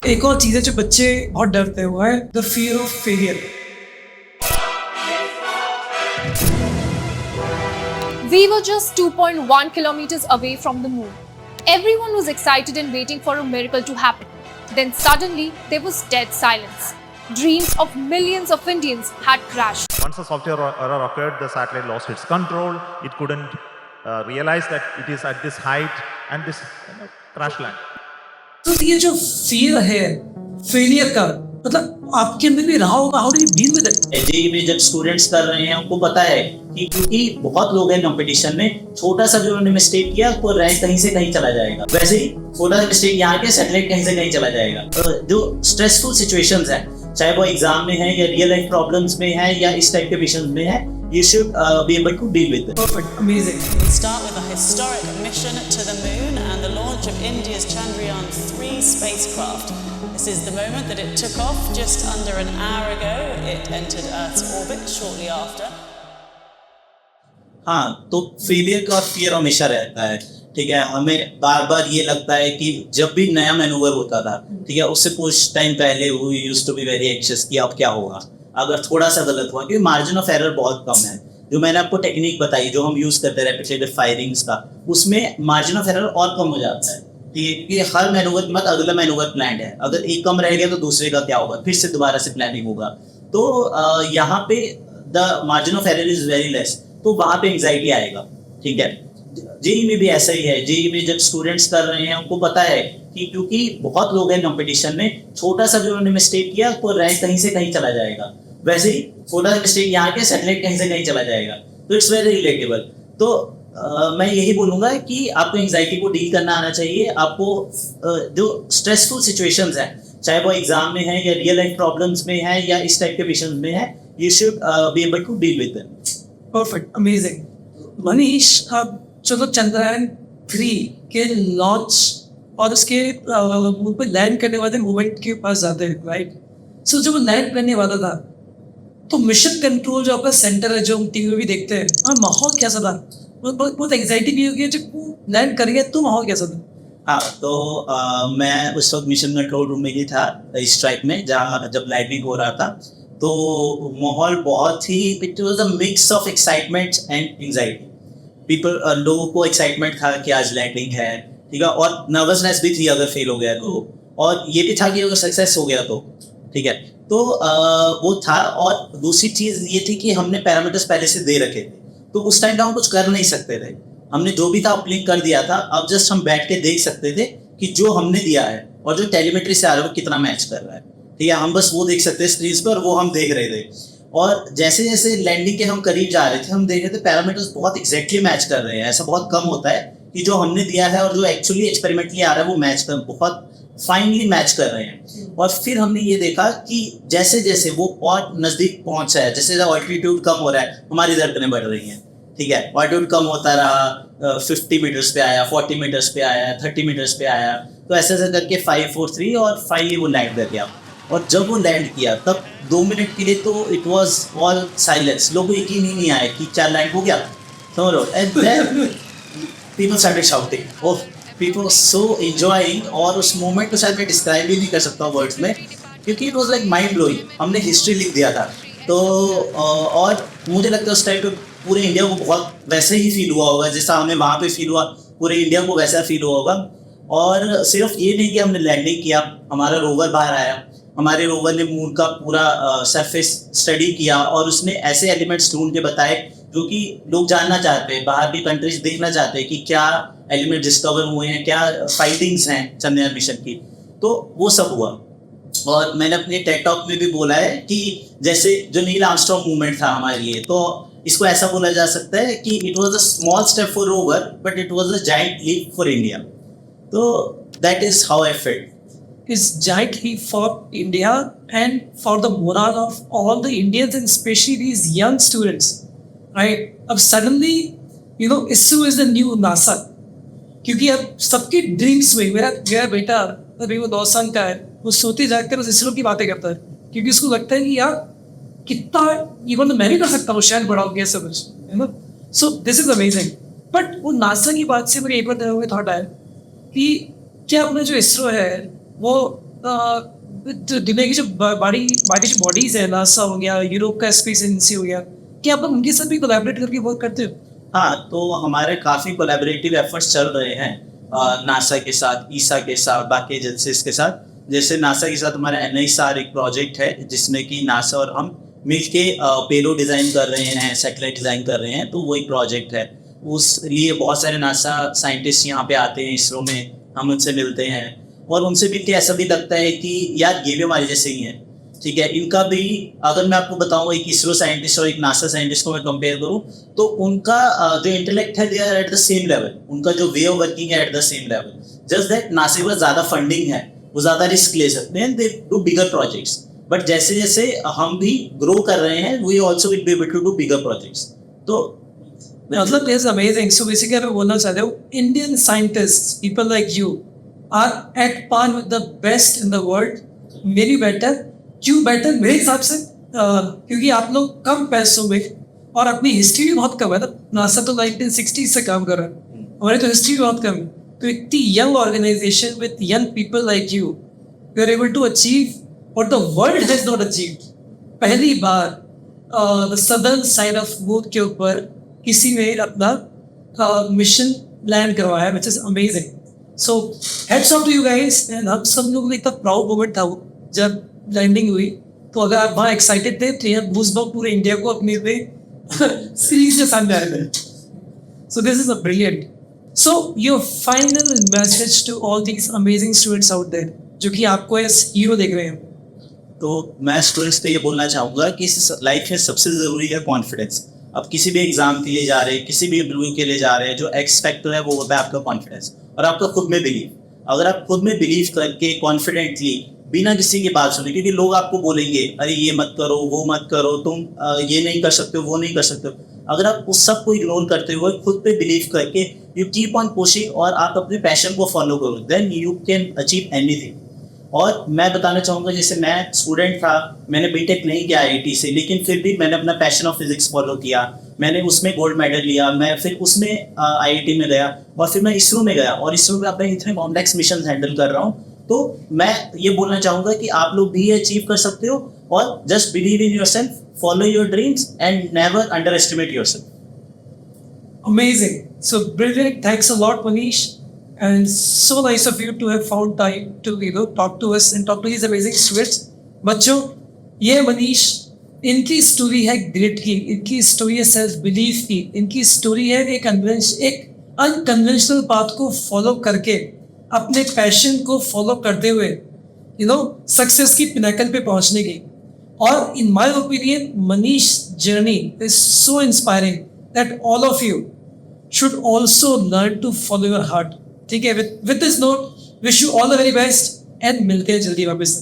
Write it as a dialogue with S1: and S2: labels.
S1: एक और चीज है जो बच्चे बहुत डरते हुए है, the fear of failure.
S2: We were just 2.1 kilometers away from the moon. Everyone was excited and waiting for a miracle to happen. Then suddenly, there was dead silence. Dreams of millions of Indians had crashed.
S3: Once the software error occurred, the satellite lost its control. It couldn't realize that it is at this height and this crash land.
S1: तो ये जो fear है failure का, मतलब आपके अंदर भी रहा होगा। How do you deal with it?
S4: JEE में जब स्टूडेंट्स कर रहे हैं उनको पता है कि क्योंकि बहुत लोग हैं कंपटीशन में, छोटा सा भी उन्होंने मिस्टेक किया तो रैंक कहीं से कहीं चला जाएगा। वैसे ही छोटा सा मिस्टेक यहाँ के सैटेलाइट कहीं से कहीं चला जाएगा। जो स्ट्रेसफुल सिचुएशंस हैं, चाहे वो एग्जाम में है या रियल लाइफ प्रॉब्लम्स में है या इस टाइप के विषय में है, you should be able to deal with it.
S1: Perfect, amazing.
S5: We start with a historic mission to the moon and the launch of India's Chandrayaan-3 spacecraft. This is the moment that it took off just under an hour ago. It entered Earth's orbit shortly after.
S4: हाँ, तो failure का fear हमेशा रहता है, ठीक है। हमें बार बार ये लगता है कि जब भी नया मैनूवर होता था, ठीक है, उससे कुछ टाइम पहले we used to be very anxious कि अब क्या होगा अगर थोड़ा सा गलत हुआ, क्योंकि मार्जिन ऑफ एरर बहुत कम है। जो मैंने आपको टेक्निक बताई जो हम यूज करते हैं रेपिटेटिव फायरिंग्स का, उसमें मार्जिन ऑफ एरर और कम हो जाता है, ठीक है, क्योंकि हर मैनूवर के बाद अगला मैनूवर प्लान है। अगर एक कम रह गया तो दूसरे का क्या होगा, फिर से दोबारा से प्लानिंग होगा। तो यहाँ पे the margin of error is very less, तो वहाँ पे एंग्जाइटी आएगा, ठीक है। जेईई में भी ऐसा ही है। जेईई में जब स्टूडेंट्स कर रहे हैं उनको पता है कि क्योंकि बहुत लोग हैं कंपटीशन में, छोटा सा भी उन्होंने मिस्टेक किया तो रैंक कहीं से कहीं चला जाएगा। वैसे ही छोटा सा मिस्टेक यहाँ के सैटेलाइट कहीं से कहीं चला जाएगा। तो इट्स वेरी रिलेटेबल। तो मैं यही बोलूँगा कि आपको एंग्जाइटी को डील करना आना चाहिए। आपको जो स्ट्रेसफुल सिचुएशंस हैं, चाहे वो एग्जाम में है या रियल लाइफ प्रॉब्लम्स में है या इस टाइप के विषय में है, you should be able to deal with them.
S1: Perfect, amazing. Manish, अब चलो चंद्रयान 3 के लॉन्च और उसके मून पे लैंड करने वाले मोमेंट के पास जाते हैं, राइट? सो जब वो लैंड करने वाला था तो मिशन कंट्रोल जो आपका सेंटर है, जो हम टीवी में भी देखते हैं, और माहौल कैसा था? बहुत एंग्जाइटी भी होगी जब लैंड कर गया, तो माहौल कैसा था?
S4: हाँ, तो मैं उस वक्त मिशन कंट्रोल रूम में ही था स्ट्राइक में, जहाँ जब लैंडिंग हो रहा था। तो माहौल बहुत ही, it was a mix of excitement and anxiety. लोगों को एक्साइटमेंट था कि आज लैंडिंग है, ठीक है, और नर्वसनेस भी थी अगर फेल हो गया तो, और ये भी था कि अगर सक्सेस हो गया तो, ठीक है। तो वो था। और दूसरी चीज़ ये थी कि हमने पैरामीटर्स पहले से दे रखे थे, तो उस टाइम पे हम कुछ कर नहीं सकते थे। हमने जो भी था अपलिंक कर दिया था। अब जस्ट हम बैठ के देख सकते थे कि जो हमने दिया है और जो टेलीमेट्री से आ रहा है वो कितना मैच कर रहा है, ठीक है। हम बस वो देख सकते हैं स्क्रीन पर, वो हम देख रहे थे। और जैसे जैसे लैंडिंग के हम करीब जा रहे थे, हम देख रहे थे पैरामीटर्स बहुत एग्जैक्टली मैच कर रहे हैं। ऐसा बहुत कम होता है कि जो हमने दिया है और जो एक्चुअली एक्सपेरिमेंटली आ रहा है वो मैच कर, बहुत फाइनली मैच कर रहे हैं। और फिर हमने ये देखा कि जैसे जैसे वो और नज़दीक पहुंच रहा है, जैसे ऑल्टीट्यूड कम हो रहा है, हमारी धड़कनें बढ़ रही हैं, ठीक है। ऑल्टीट्यूड कम होता रहा, 50 मीटर्स पे आया, 40 मीटर्स पे आया, 30 मीटर्स पे आया। तो ऐसे ऐसे करके 5, 4, 3 और 5 वो लैंड कर गया। और जब वो लैंड किया तब 2 मिनट के लिए तो इट वॉज ऑल साइलेंस। लोगों को यकीन ही नहीं आया कि क्या लैंड हो गया, समझ लो। And then people started shouting, oh, people so enjoying. और उस मोमेंट को शायद मैं डिस्क्राइब भी नहीं कर सकता वर्ड्स में, क्योंकि it was like mind blowing. हमने हिस्ट्री लिख दिया था। तो और मुझे लगता है उस टाइम पे पूरे इंडिया को बहुत वैसे ही फील हुआ होगा जैसा हमें वहाँ पे फील हुआ, पूरे इंडिया को वैसा फील हुआ होगा। और सिर्फ ये नहीं कि हमने लैंडिंग किया, हमारा रोवर बाहर आया, हमारे रोवर ने मून का पूरा सरफेस स्टडी किया और उसने ऐसे एलिमेंट्स ढूंढ के बताए जो कि लोग जानना चाहते हैं, बाहर की कंट्रीज देखना चाहते हैं कि क्या एलिमेंट डिस्कवर हुए हैं, क्या फाइटिंग्स हैं चंद्रयान मिशन की। तो वो सब हुआ। और मैंने अपने टेड टॉक में भी बोला है कि जैसे जो नील आर्मस्ट्रांग मूवमेंट था हमारे लिए, तो इसको ऐसा बोला जा सकता है कि it was a small step for rover but it was a giant leap for India. तो that is how I felt.
S1: Is giant leap for India and for the morale of all the Indians and especially these young students, right? अब suddenly, you know, ISRO is the new NASA, क्योंकि अब सबकी dreams में मेरा बेटा अभी वो 9 साल का है, वो सोते जागकर उस ISRO की बातें करता है, क्योंकि उसको लगता है कि यार कितना इवन तो मैं भी कर सकता हूँ, शायद बड़ा हो गया सब कुछ, है ना। सो दिस इज अमेजिंग। बट वो नासा की बात से मुझे एक बार थॉट आया कि क्या अपना जो ISRO है वो दुनिया की जो बाकी जो बॉडीज है, नासा हो गया, यूरोप का स्पेस एजेंसी हो गया, क्या आप उनके साथ भी कोलैबोरेट करके वर्क करते हो?
S4: हाँ, तो हमारे काफ़ी कोलैबोरेटिव एफर्ट्स चल रहे हैं नासा के साथ, ईसा के साथ, बाकी एजेंसीज के साथ। जैसे नासा के साथ हमारा NISR एक प्रोजेक्ट है जिसमें कि नासा और हम मिलके पेलोड डिज़ाइन कर रहे हैं, सैटेलाइट डिज़ाइन कर रहे हैं, तो वो एक प्रोजेक्ट है। उस लिए बहुत सारे नासा साइंटिस्ट यहाँ पे आते हैं इसरो में, हम उनसे मिलते हैं और उनसे मिलके ऐसा भी लगता है कि यार ये भी हमारे जैसे ही हैं, ठीक है। इनका भी, अगर मैं आपको बताऊँ, एक इसरो साइंटिस्ट और एक नासा साइंटिस्ट को मैं कंपेयर करूँ तो उनका जो इंटेलेक्ट है, they are at the same level, उनका जो वे ऑफ वर्किंग है at the same level. Just that NASA के पास ज़्यादा फंडिंग है, वो ज़्यादा रिस्क ले सकते हैं, they do bigger projects. But जैसे जैसे हम भी ग्रो कर रहे हैं, we also will be able to do bigger projects. तो
S1: मतलब इज अमेजिंग। सो बेसिकली मैं बोलना चाहते हो, Indian scientist, people like you are at par with the best in the world, may be better. क्यों बेटर? मेरे हिसाब से क्योंकि आप लोग कम पैसों में, और अपनी हिस्ट्री भी बहुत कम है ना, नासा तो 1960 से काम कर रहा है, हमारी तो हिस्ट्री बहुत कम है। तो इतनी young organisation with young people like you are able to achieve what the world has not achieved. पहली बार the southern side of moon के ऊपर किसी ने अपना मिशन लैंड करवाया, which is amazing. So heads off to you guys. And हम सब लोग को इतना प्राउड मोमेंट था वो जब लैंडिंग हुई। तो अगर आप वहाँ एक्साइटेड थे तो यहाँ गूज़बम्प पूरे इंडिया को अपने पे सीरीज के सामने आ रहे थे। So this is a brilliant. So your final message to all these amazing students out there जो कि आपको एज हीरो देख रहे हैं।
S4: तो मैं स्टूडेंट्स को ये बोलना चाहूँगा कि लाइफ में सबसे ज़रूरी है कॉन्फिडेंस। आप किसी भी एग्जाम के लिए जा रहे हैं, किसी भी इंटरव्यू के लिए जा रहे हैं, जो एक्स फैक्टर है वो होता है आपका कॉन्फिडेंस और आपका खुद में बिलीव। अगर आप खुद में बिलीव करके कॉन्फिडेंटली, बिना किसी की बात सुने, क्योंकि लोग आपको बोलेंगे अरे ये मत करो, वो मत करो, तुम ये नहीं कर सकते हो, वो नहीं कर सकते हो। अगर आप उस सब को इग्नोर करते हुए खुद पे बिलीव करके यू कीप ऑन पुशिंग और आप अपने पैशन को फॉलो करो, then you can achieve anything. और मैं बताना चाहूँगा, जैसे मैं स्टूडेंट था, मैंने बीटेक नहीं किया IIT से, लेकिन फिर भी मैंने अपना पैशन ऑफ फिजिक्स फॉलो किया, मैंने उसमें गोल्ड मेडल लिया, मैं फिर उसमें IIT में गया और फिर मैं इसरो में गया और इसरो में अपने इतने कॉम्प्लेक्स मिशन हैंडल कर रहा हूँ। तो मैं ये बोलना चाहूँगा कि आप लोग भी ये अचीव कर सकते हो और just believe in yourself, follow your dreams and never under estimate yourself.
S1: Amazing. So brilliant. Thanks a lot, Manish. And so nice of you to have found time to talk to us and talk to these amazing students. बच्चों, ये मनीष, इनकी story है grit की, इनकी story है self belief की, इनकी story है एक अनकन्वेंशनल पाथ को फॉलो करके, अपने पैशन को फॉलो करते हुए सक्सेस की पिनाकल पे पहुंचने की। और in my opinion Manish journey is so inspiring that all of you should also learn to follow your heart. ठीक है, with this note, wish you all the very best and मिलते हैं जल्दी वापस।